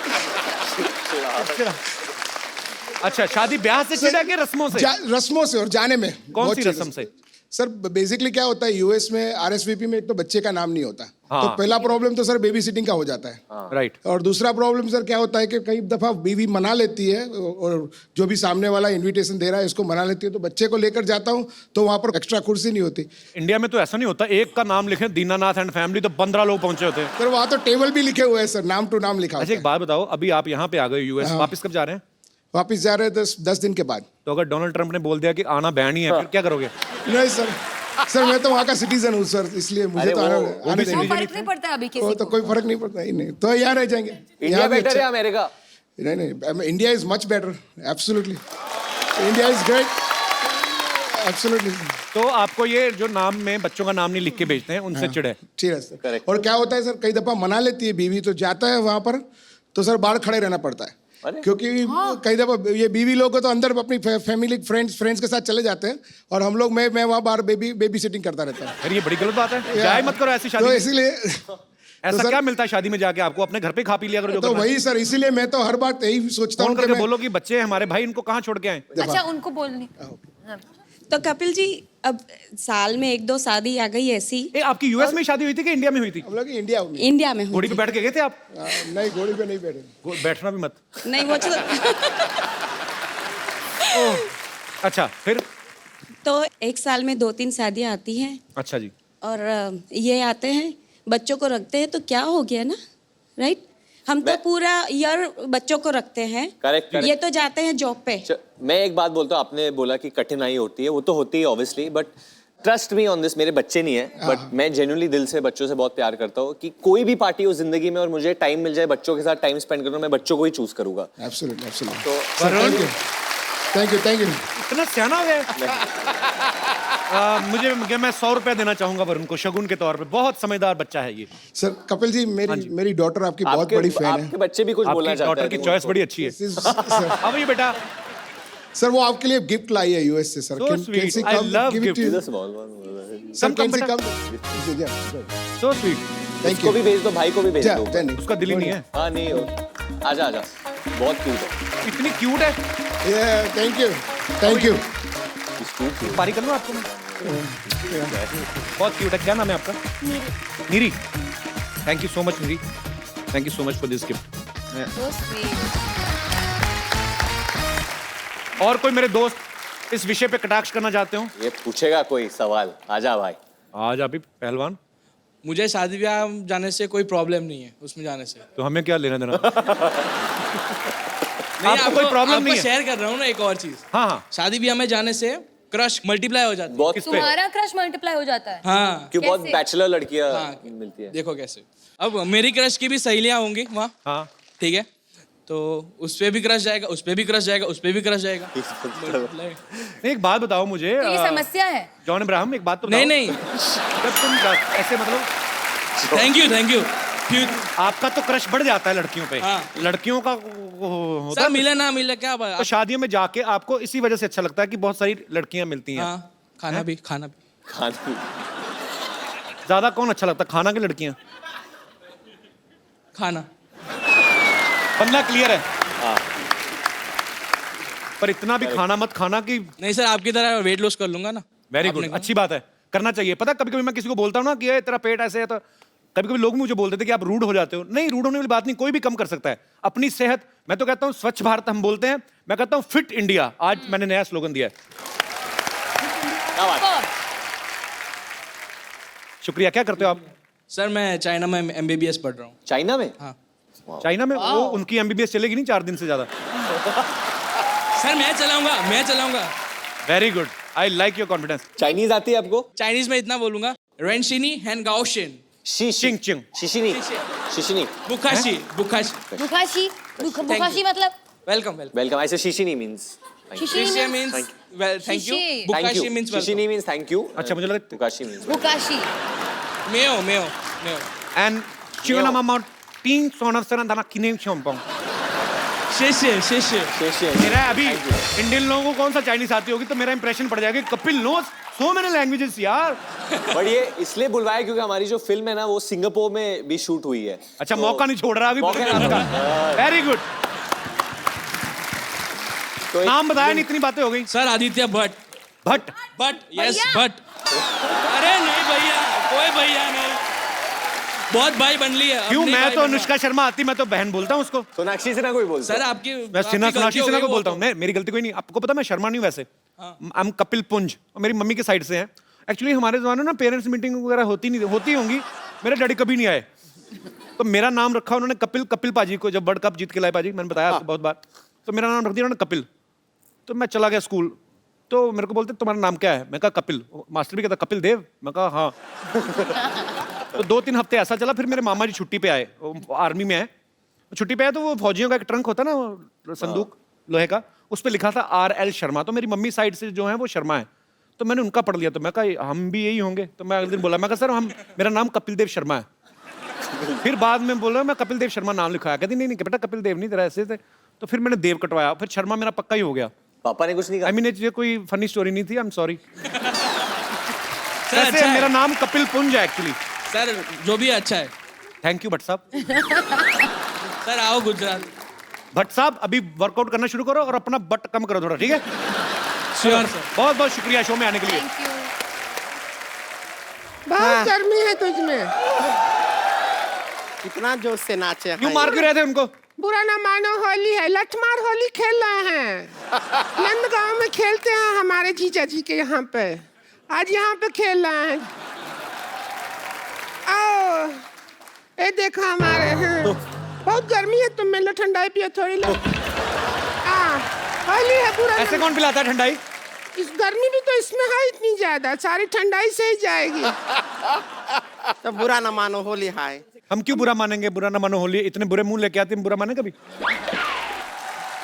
अच्छा, शादी ब्याह से चिढ़ा के रस्मों से? रस्मों से और जाने में। कौन बहुत सी चिढ़ रस्म से? सर बेसिकली क्या होता है यूएस में, आरएसवीपी में एक तो बच्चे का नाम नहीं होता। हाँ। तो पहला प्रॉब्लम तो सर बेबी सिटिंग का हो जाता है। राइट। और दूसरा प्रॉब्लम सर क्या होता है कि कई दफा बीवी मना लेती है, और जो भी सामने वाला इनविटेशन दे रहा है उसको मना लेती है, तो बच्चे को लेकर जाता हूँ तो वहाँ पर एक्स्ट्रा कुर्सी नहीं होती। इंडिया में तो ऐसा नहीं होता, एक का नाम लिखे दीनानाथ एंड फैमिली तो 15 लोग पहुंचे होते हैं। सर वहाँ तो टेबल भी लिखे हुए हैं सर, नाम टू नाम लिखा अच्छा होता एक है। बात बताओ, अभी आप यहाँ पे आ गए यूएस, वापस कब जा रहे हैं? वापिस जा रहे हैं 10 दिन के बाद। तो अगर डोनाल्ड ट्रंप ने बोल दिया कि आना बैन ही है, फिर क्या करोगे? नहीं सर, सर मैं तो वहाँ का सिटीजन हूँ सर, इसलिए मुझे तो आने वो देंगे। फर्क नहीं पड़ता अभी किसी वो को। तो कोई फर्क नहीं पड़ता ही नहीं, तो यहाँ रह जाएंगे। इंडिया यहाँ भी बेटर अच्छा- है अमेरिका? नहीं, India is much better, absolutely. India is great, absolutely. तो आपको ये जो नाम में बच्चों का नाम नहीं लिख के भेजते हैं उनसे चिढ़ है? ठीक है सर। Correct. और क्या होता है सर, कई दफा मना लेती है बीवी, तो जाता है वहां पर तो सर बाहर खड़े रहना पड़ता है। अरे? क्योंकि कई दफा ये बीवी लोग को तो अंदर अपनी फैमिली फ्रेंड्स के साथ चले जाते हैं, और हम लोग मैं वहाँ बाहर बेबी सिटिंग करता रहता हूँ। फिर ये बड़ी गलत बात है, जाए मत करो ऐसी शादी तो में। इसीलिए ऐसा सर- क्या मिलता है शादी में जाके आपको? अपने घर पे खा पी लिया करो जो तो करना है। वही सर, इसीलिए मैं तो हर बात यही सोचता फोन हूँ कि करके मैं बोलो कि बच्चे हैं हमारे भाई, इनको कहाँ छोड़ के आए? अच्छा उनको बोलनी। तो कपिल जी, अब साल में 1-2 शादी आ गई ऐसी। ए, आपकी यूएस में शादी हुई थी कि इंडिया में हुई थी? हम लोग इंडिया में। इंडिया में हूँ। घोड़ी पे बैठ के गए थे आप? नहीं, घोड़ी पे नहीं बैठे। बैठना भी मत। नहीं वो तो अच्छा फिर? तो एक साल में 2-3 शादियाँ आती हैं अच्छा जी। और ये आते हैं, बच्चों को रखते हैं तो क्या हो गया ना, राइट? हम तो पूरा ईयर बच्चों को रखते हैं। Correct, ये तो जाते हैं जॉब पे। मैं एक बात बोलता हूँ, आपने बोला कि कठिनाई होती है, वो तो होती है obviously, but trust me on this, मेरे बच्चे नहीं है बट मैं जेन्युइनली दिल से बच्चों से बहुत प्यार करता हूँ कि कोई भी पार्टी हो जिंदगी में और मुझे टाइम मिल जाए बच्चों के साथ टाइम स्पेंड करना, मैं बच्चों को ही चूज करूंगा। Absolutely absolutely. तो थैंक यू थैंक यू। इतना सियाना हो गया। मुझे मैं 100 रुपया देना चाहूंगा वरुण को शगुन के तौर पे, बहुत समझदार बच्चा है ये। सर कपिल जी, मेरी डॉटर आपकी बहुत बड़ी फैन है। आपके बच्चे भी कुछ बोलना आपकी चाहते हैं। डॉटर की चॉइस बड़ी अच्छी है। अब ये बेटा सर वो आपके लिए गिफ्ट लाई है यूएस से sir. So sweet. I love gift. Sir can see बेटा। कम? So sweet. थैंक उसको यू। भी भेज दो, भाई को भी भेज दो। उसका दिल ही नहीं है। हाँ नहीं हो, आजा आजा, बहुत क्यूट है। इतनी क्यूट है। Thank you thank you. पारी कर लूं आपको मैं? बहुत क्यूट है। क्या नाम है आपका? Neeri. Thank you so much Neeri, thank you so much for this gift. So sweet. और कोई मेरे दोस्त इस विषय पे कटाक्ष करना चाहते हो? ये पूछेगा कोई सवाल? आजा भाई। आज अभी पहलवान, मुझे शादी ब्याह जाने से कोई प्रॉब्लम नहीं है, उसमें जाने से। तो हमें क्या लेना देना? नहीं, आपको कोई प्रॉब्लम नहीं है? शेयर कर रहा हूँ ना एक और चीज। हाँ हाँ। शादी ब्याह में जाने से क्रश मल्टीप्लाई हो जाता है। बहुत किस पे? तुम्हारा क्रश मल्टीप्लाई हो जाता है? हाँ, क्यों, बहुत कैसे? बैचलर लड़कियां हाँ, मिलती है। देखो कैसे। अब मेरी क्रश की भी सहेलियां होंगी वहाँ, हाँ ठीक है, तो उस पे भी क्रश जाएगा, उस पे भी क्रश जाएगा, उस पे भी क्रश जाएगा। नहीं, एक बात बताओ मुझे। तो ये समस्या है। जॉन इब्राहिम, एक बात तो बताओ। नहीं नहीं, जब तुम ऐसे मतलब थैंक यू थैंक यू। आपका तो क्रश बढ़ जाता है लड़कियों पे। हाँ। लड़कियों का होता सर है। मिले ना मिले क्या बात। तो शादियों में जाके आपको इसी वजह से अच्छा लगता है कि बहुत सारी लड़कियां मिलती हैं। हाँ, खाना भी। खाना ज्यादा कौन अच्छा लगता है, खाना की लड़कियां? खाना। बंदा क्लियर है। पर इतना भी खाना मत खाना कि। नहीं सर, आपकी तरह वेट लॉस कर लूंगा ना। वेरी आपने गुड, कहा। अच्छी बात है, करना चाहिए। पता कभी कभी मैं किसी को बोलता हूँ ना कि ये तेरा पेट ऐसे है, तो कभी कभी लोग मुझे बोलते थे कि आप रूड हो जाते हो। नहीं, रूड होने वाली बात नहीं, कोई भी कम कर सकता है अपनी सेहत। मैं तो कहता हूँ स्वच्छ भारत हम बोलते हैं, मैं कहता हूँ फिट इंडिया। आज मैंने नया स्लोगन दिया है। क्या बात? शुक्रिया। क्या करते हो आप? सर मैं चाइना में MBBS पढ़ रहा हूँ। चाइना में? हाँ चाइना में? वो उनकी MBBS चलेगी नहीं 4 दिन से ज्यादा। सर, मैं चलाऊंगा। Very good, I like your confidence. Chinese आती है आपको? चाइनीज में इतना बोलूंगा, रेनशिनी हैनगाओशिन चिंग चिंग। शिशिनी बुखाशी। बुखाशी मतलब? वेलकम। वेलकम। ऐसे शिशिनी means Shishi means well, thank you. Shishi. Bukashi means welcome. शिशिनी मींस थैंक यू। अच्छा, मुझे लगा बुकाशी मींस बुकाशी। Meo. एंड चिवना मामा तीन सोना सना दाना किने चंपंग। Shishi. मेरा अभी इंडियन लोगों को कौन सा चाइनीज आती होगी तो मेरा इंप्रेशन पड़ जाएगा। Kapil knows so many languages यार। बट ये इसलिए बुलवाया क्योंकि हमारी जो फिल्म है ना वो सिंगापुर में भी शूट हुई है। अच्छा, तो मौका नहीं छोड़ रहा अभी मौका नहीं आपका। Very good. तो एक- नाम बताया नहीं, इतनी बातें हो गई। सर आदित्य भट्ट। भट्ट। यस भट्ट। अरे नहीं भैया, कोई भैया नहीं, बहुत भाई बन ली है। क्यों? अपनी मैं भाई तो बनना। अनुष्का शर्मा आती, मैं तो बहन बोलता हूँ उसको। सोनाक्षी सिन्हा कोई बोलता सर है? आपकी मैं सोनाक्षी सिन्हा को बोलता हूँ। मैं मेरी गलती कोई नहीं। आपको पता मैं शर्मा नहीं हूँ वैसे। आई एम कपिल पुंज, और मेरी मम्मी के साइड से है। एक्चुअली हमारे जमाने में ना पेरेंट्स मीटिंग वगैरह होती होंगी, मेरे डैडी कभी नहीं आए, तो मेरा नाम रखा उन्होंने कपिल पाजी को। जब वर्ल्ड कप जीत के लाए पाजी, मैंने बताया आपको बहुत बार, तो मेरा नाम रख दिया उन्होंने कपिल। तो मैं चला गया स्कूल, तो मेरे को बोलते तुम्हारा नाम क्या है? मैं कहा कपिल। मास्टर भी कहता कपिल देव? मैं कहा हाँ। तो 2-3 हफ्ते ऐसा चला। फिर मेरे मामा जी छुट्टी पे आए, आर्मी में है, छुट्टी पे आए, तो वो फौजियों का एक ट्रंक होता है ना, वो संदूक लोहे का, उस पर लिखा था RL शर्मा। तो मेरी मम्मी साइड से जो है वो शर्मा है, तो मैंने उनका पढ़ लिया। तो मैं कहा हम भी यही होंगे। तो मैं अगले दिन बोला, मैं कहा सर मेरा नाम कपिल देव शर्मा है। फिर बाद में बोला मैं कपिल देव शर्मा नाम लिखवाया। कहती नहीं बेटा कपिल देव नहीं, तेरा ऐसे थे। तो फिर मैंने देव कटवाया, फिर शर्मा मेरा पक्का ही हो गया। पापा ने कुछ नहीं कहा? आई मीन ये कोई फनी स्टोरी नहीं थी, आई एम सॉरी। सर वैसे अच्छा मेरा है। नाम कपिल पुंज है एक्चुअली। सर जो भी अच्छा है। थैंक यू भट्ट साहब। सर आओ गुजरात। भट्ट साहब अभी वर्कआउट करना शुरू करो और अपना बट कम करो थोड़ा, ठीक है? Sure sir. बहुत बहुत शुक्रिया शो में आने के लिए। Thank you. बहुत गर्मी है तुझमें। कितना जोश से नाचे। क्यों मार क्यों रहे थे उनको? बुरा ना मानो, होली है, लठमार होली खेल रहे हैं। नंदगांव में खेलते हैं हमारे जीजा जी के यहाँ पे, आज यहाँ पे खेल रहे हैं। आओ, ये देखो हमारे हैं। बहुत गर्मी है, तुम मिलो ठंडाई पियो थोड़ी लो। होली है, बुरा ऐसे कौन पिलाता है ठंडाई? इस गर्मी भी तो इसमें है इतनी ज्यादा, सारी ठंडाई से ही जाएगी। तो बुरा ना मानो, होली हाय। हम क्यों बुरा मानेंगे? बुरा ना मानो होली, इतने बुरे मुंह लेके आते हैं, बुरा माने कभी?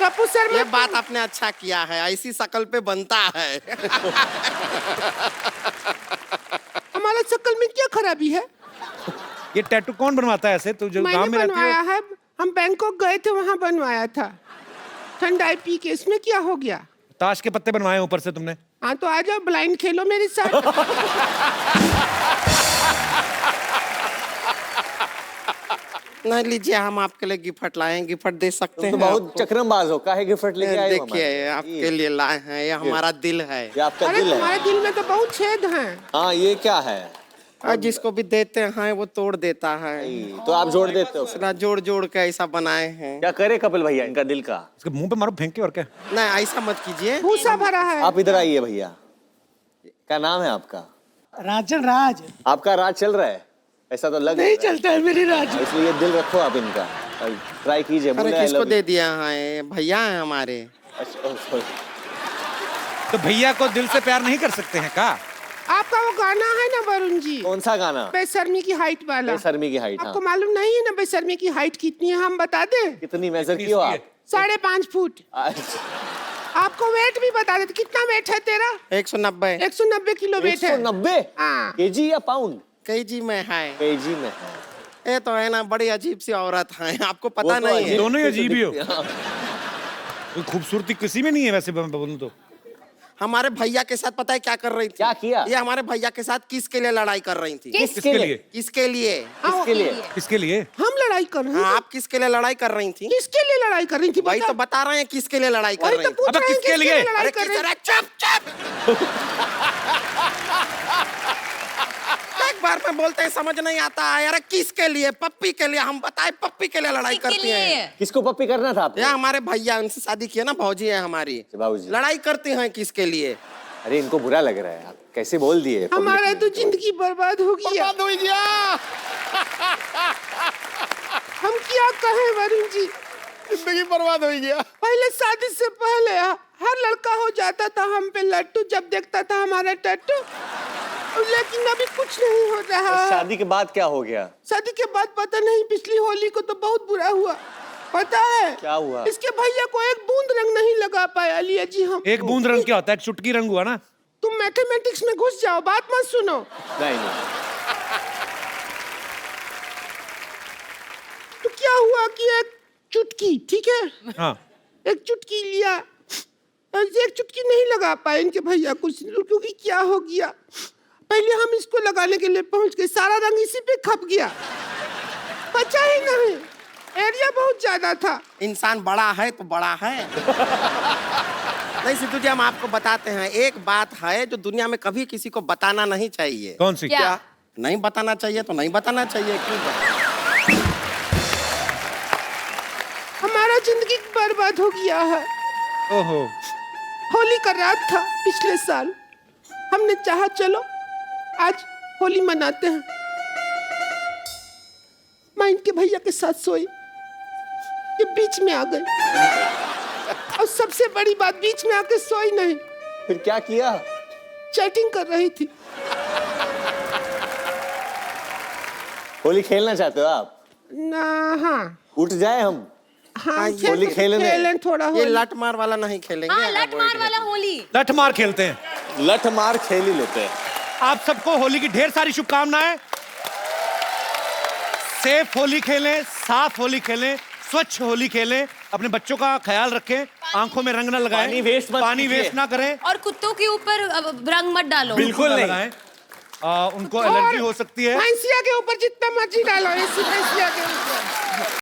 कपूर सर, ये बात आपने अच्छा किया है, ऐसी शक्ल पे बनता है। हमारा शक्ल में क्या खराबी है? ये टैटू कौन बनवाता है ऐसे? तो जो गांव मैंने में रहती बनवाया है। है, हम बैंकॉक गए थे, वहाँ बनवाया था ठंडाई पी के। इसमें क्या हो गया? ताश के पत्ते बनवाए ऊपर से तुमने? हाँ तो आ जाओ, ब्लाइंड खेलो मेरे साथ। नहीं लीजिए, हम आपके लिए गिफ्ट लाए हैं, गिफ्ट दे सकते हैं। तो बहुत आपको। चक्रमबाज हो, काहे गिफ्ट लेके आए हो? देखिए आपके लिए लाए हैं, ये हमारा दिल है। ये आपका अरे दिल तुम्हारे है। दिल में तो बहुत छेद हैं। हाँ, ये क्या है? और जिसको भी देते हैं वो तोड़ देता है। तो आप जोड़ देते हो? इतना जोड़ जोड़ के ऐसा बनाए हैं। क्या करे कपिल भैया इनका दिल का? इसके मुंह पे मारो फेंक के, और क्या? नहीं ऐसा मत कीजिए। भूसा भरा है। आप इधर आइए भैया। क्या नाम है आपका? राजन राज। आपका राज चल रहा है? ऐसा तो लग नहीं चलता है मेरी राज। इसलिए दिल रखो आप इनका, ट्राई कीजिए। अरे बोले I किसको love दे you। दिया है? भैया है हमारे। अच्छा, oh, sorry। तो भैया को दिल से प्यार नहीं कर सकते हैं का? आपका वो गाना है ना वरुण जी, कौन सा गाना? बेशर्मी की हाइट वाला। बेशर्मी की हाइट। आपको मालूम नहीं है ना बेशर्मी की हाइट कितनी है? हम बता दें? कितनी मेजर की हो आप? 5.5 फुट। अच्छा। आपको वेट भी बता देते। कितना वेट है तेरा? 190 190 किलो वेट है। 190 हाँ। केजी या पाउंड? केजी में है। केजी में है। ये तो है ना, बड़ी अजीब सी औरत है, आपको वो पता तो नहीं है। दोनों ही अजीब ही हो। हाँ। कोई खूबसूरती किसी में नहीं है वैसे, मैं बोलूं तो। हमारे भैया के साथ पता है क्या कर रही थी? क्या किया? ये हमारे भैया के साथ किसके लिए लड़ाई कर रही थी? किसके लिए? किसके लिए? किसके लिए? किसके लिए? हम लड़ाई कर रहे हाँ, हैं। आप किसके लिए लड़ाई कर रही थी? किसके लिए लड़ाई कर रही थी? वही तो बता रहे हैं किसके लिए लड़ाई कर वही रही तो थी। पूछ अबे रहे हैं किसके लिए? लड़ाई अरे कर रही किस तरह? चुप एक बार में बोलते हैं समझ नहीं आता है। अरे किसके लिए? पप्पी के लिए। हम बताए पप्पी के लिए लड़ाई करती हैं। किसको पप्पी करना था आपको? ये हमारे भैया, उनसे शादी की है ना, भौजी है हमारी। भाऊजी। लड़ाई करती हैं किसके लिए? अरे इनको बुरा लग रहा है, आप कैसे बोल दिए? हमारा तो जिंदगी बर्बाद हो गया। बर्बाद हो गया। हम क्या कहें वरुण जी? जिंदगी बर्बाद हो गया। पहले शादी से पहले हर लड़का हो जाता था हम पे लट्टू जब देखता था हमारा टट्टू, लेकिन अभी कुछ नहीं हो रहा। शादी के बाद क्या हो गया? शादी के बाद पता नहीं, पिछली होली को तो बहुत बुरा हुआ। पता है क्या हुआ? इसके भैया को एक बूंद रंग नहीं लगा पाया लिया जी। हम एक बूंद रंग क्या होता है? एक चुटकी रंग हुआ ना। तुम मैथमेटिक्स में घुस जाओ, बात मत सुनो। नहीं। तो क्या हुआ कि एक चुटकी, ठीक है, हाँ। एक चुटकी लिया, एक चुटकी नहीं लगा पाए इनके भैया को, क्योंकि क्या हो गया, पहले हम इसको लगाने के लिए पहुंच गए, सारा रंग इसी पे खप गया, बचा ही नहीं। एरिया बहुत ज्यादा था। इंसान बड़ा है तो बड़ा है। नहीं सिद्धू जी, हम आपको बताते हैं, एक बात है जो दुनिया में कभी किसी को बताना नहीं चाहिए। कौन सी? क्या? नहीं बताना चाहिए तो नहीं बताना चाहिए। क्यों? हमारा जिंदगी बर्बाद हो गया है। ओहो। होली का रात था पिछले साल, हमने चाहा चलो आज होली मनाते हैं। मैं इनके भैया के साथ सोई, ये बीच में आ गई, और सबसे बड़ी बात, बीच में आके सोई नहीं, फिर क्या किया? चैटिंग कर रही थी। होली खेलना चाहते हो आप? ना हाँ उठ जाए हम? हाँ, होली खेलें थोड़ा ये होली। लट मार वाला नहीं खेलेंगे। हाँ, लठ मार वाला होली। लठ मार खेलते हैं। लठ मार खेल ही लेते हैं। आप सबको होली की ढेर सारी शुभकामनाएं। सेफ होली खेलें, साफ होली खेलें, स्वच्छ होली खेलें, अपने बच्चों का ख्याल रखें, आंखों में रंग न लगाएं, पानी वेस्ट मत पानी कीजिए। वेस्ट ना करें, और कुत्तों के ऊपर रंग मत डालो। बिल्कुल ना नहीं। लगाएं। उनको एलर्जी हो सकती है। भैंसिया के ऊपर जितना मर्जी डालो, ऐसी भैंसिया के ऊपर।